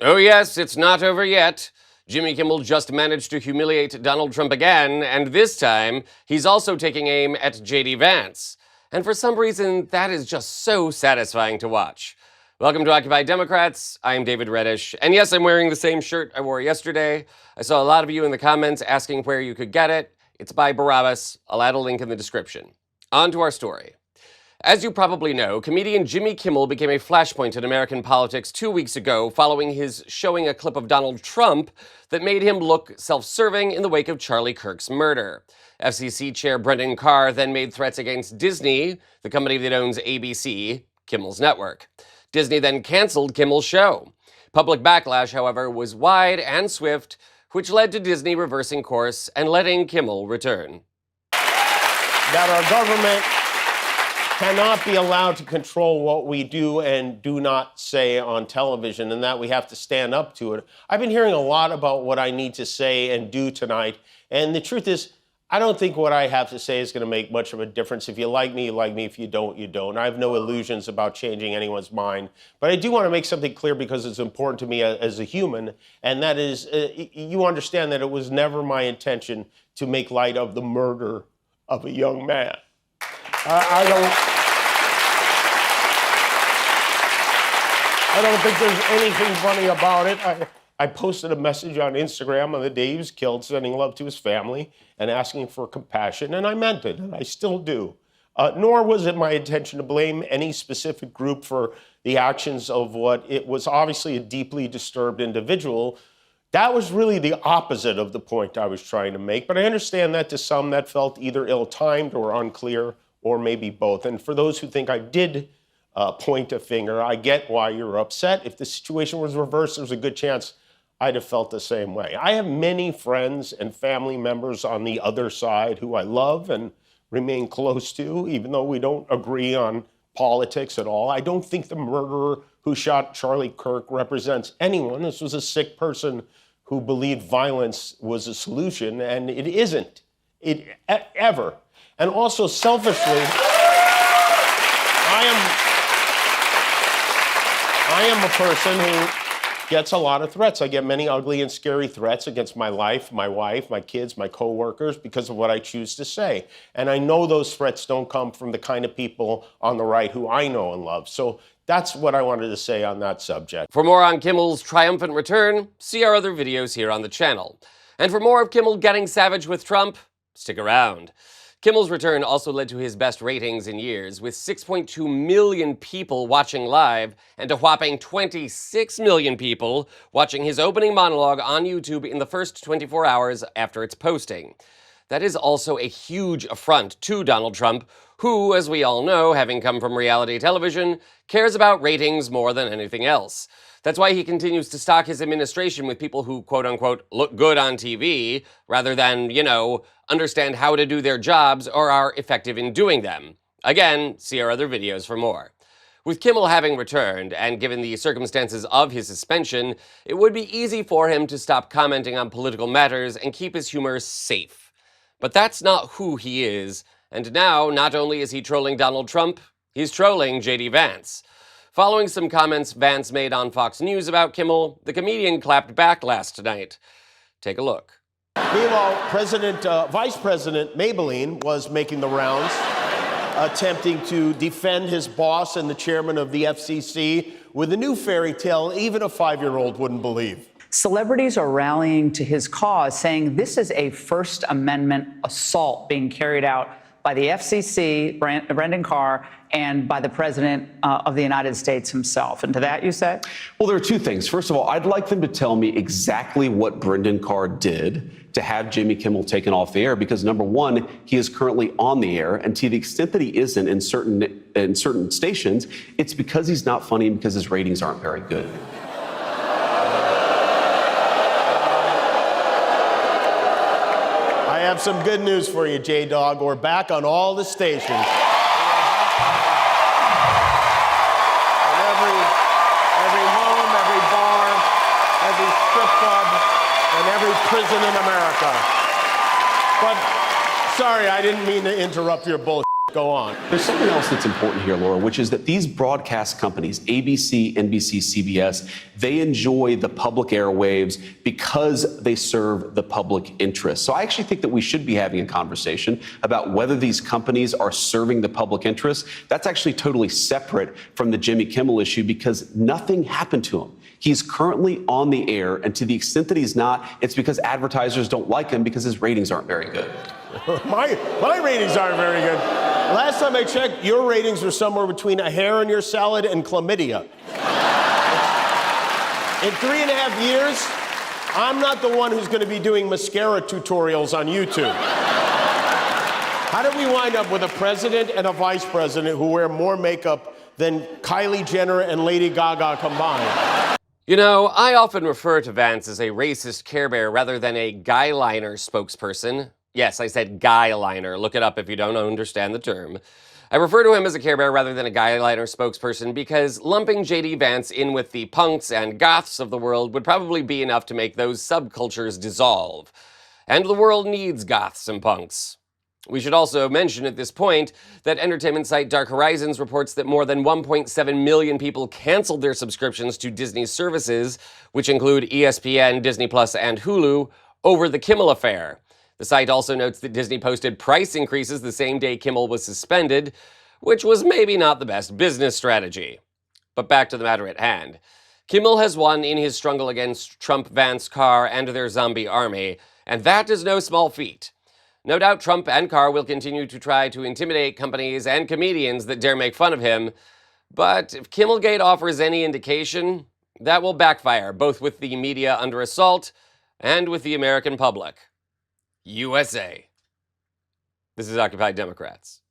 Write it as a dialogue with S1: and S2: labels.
S1: Oh, yes, it's not over yet. Jimmy Kimmel just managed to humiliate Donald Trump again, and this time, he's also taking aim at J.D. Vance. And for some reason, that is just so satisfying to watch. Welcome to Occupy Democrats. I'm David Reddish. And yes, I'm wearing the same shirt I wore yesterday. I saw a lot of you in the comments asking where you could get it. It's by Barabbas. I'll add a link in the description. On to our story. As you probably know, comedian Jimmy Kimmel became a flashpoint in American politics 2 weeks ago following his showing a clip of Donald Trump that made him look self-serving in the wake of Charlie Kirk's murder. FCC Chair Brendan Carr then made threats against Disney, the company that owns ABC, Kimmel's network. Disney then canceled Kimmel's show. Public backlash, however, was wide and swift, which led to Disney reversing course and letting Kimmel return.
S2: That our government cannot be allowed to control what we do and do not say on television, and that we have to stand up to it. I've been hearing a lot about what I need to say and do tonight, and the truth is, I don't think what I have to say is going to make much of a difference. If you like me, you like me. If you don't, you don't. I have no illusions about changing anyone's mind, but I do want to make something clear because it's important to me as a human, and that is, you understand that it was never my intention to make light of the murder of a young man. I don't think there's anything funny about it. I posted a message on Instagram on the day he was killed, sending love to his family and asking for compassion, and I meant it, and I still do. Nor was it my intention to blame any specific group for the actions of what it was obviously a deeply disturbed individual. That was really the opposite of the point I was trying to make, but I understand that to some that felt either ill-timed or unclear, or maybe both. And for those who think I did point a finger, I get why you're upset. If the situation was reversed, there's a good chance I'd have felt the same way. I have many friends and family members on the other side who I love and remain close to, even though we don't agree on politics at all. I don't think the murderer who shot Charlie Kirk represents anyone. This was a sick person who believed violence was a solution, and it isn't. Ever. And also, selfishly, I am a person who gets a lot of threats. I get many ugly and scary threats against my life, my wife, my kids, my coworkers because of what I choose to say. And I know those threats don't come from the kind of people on the right who I know and love. So that's what I wanted to say on that subject.
S1: For more on Kimmel's triumphant return, see our other videos here on the channel. And for more of Kimmel getting savage with Trump, stick around. Kimmel's return also led to his best ratings in years, with 6.2 million people watching live and a whopping 26 million people watching his opening monologue on YouTube in the first 24 hours after its posting. That is also a huge affront to Donald Trump, who, as we all know, having come from reality television, cares about ratings more than anything else. That's why he continues to stock his administration with people who, quote-unquote, look good on TV, rather than, understand how to do their jobs or are effective in doing them. Again, see our other videos for more. With Kimmel having returned, and given the circumstances of his suspension, it would be easy for him to stop commenting on political matters and keep his humor safe. But that's not who he is, and now, not only is he trolling Donald Trump, he's trolling J.D. Vance. Following some comments Vance made on Fox News about Kimmel, the comedian clapped back last night. Take a look.
S2: Meanwhile, Vice President Maybelline was making the rounds, attempting to defend his boss and the chairman of the FCC with a new fairy tale even a 5-year-old wouldn't believe.
S3: Celebrities are rallying to his cause, saying this is a First Amendment assault being carried out by the FCC, Brendan Carr, and by the President of the United States himself. And to that, you say?
S4: Well, there are two things. First of all, I'd like them to tell me exactly what Brendan Carr did to have Jimmy Kimmel taken off the air, because number one, he is currently on the air, and to the extent that he isn't in certain stations, it's because he's not funny and because his ratings aren't very good.
S2: I have some good news for you, J-Dog. We're back on all the stations. And every home, every bar, every strip club, and every prison in America. But, sorry, I didn't mean to interrupt your bullshit Go on.
S4: There's something else that's important here, Laura, which is that these broadcast companies, ABC, NBC, CBS, they enjoy the public airwaves because they serve the public interest. So I actually think that we should be having a conversation about whether these companies are serving the public interest. That's actually totally separate from the Jimmy Kimmel issue because nothing happened to him. He's currently on the air, and to the extent that he's not, it's because advertisers don't like him because his ratings aren't very good.
S2: My ratings aren't very good. Last time I checked, your ratings were somewhere between a hair in your salad and chlamydia. In 3.5 years, I'm not the one who's going to be doing mascara tutorials on YouTube. How did we wind up with a president and a vice president who wear more makeup than Kylie Jenner and Lady Gaga combined?
S1: You know, I often refer to Vance as a racist Care Bear rather than a guyliner spokesperson. Yes, I said guyliner. Look it up if you don't understand the term. I refer to him as a Care Bear rather than a guyliner spokesperson because lumping J.D. Vance in with the punks and goths of the world would probably be enough to make those subcultures dissolve. And the world needs goths and punks. We should also mention at this point that entertainment site Dark Horizons reports that more than 1.7 million people canceled their subscriptions to Disney's services, which include ESPN, Disney Plus, and Hulu, over the Kimmel affair. The site also notes that Disney posted price increases the same day Kimmel was suspended, which was maybe not the best business strategy. But back to the matter at hand. Kimmel has won in his struggle against Trump, Vance, Carr, and their zombie army, and that is no small feat. No doubt Trump and Carr will continue to try to intimidate companies and comedians that dare make fun of him, but if Kimmelgate offers any indication, that will backfire, both with the media under assault and with the American public. USA. This is Occupy Democrats.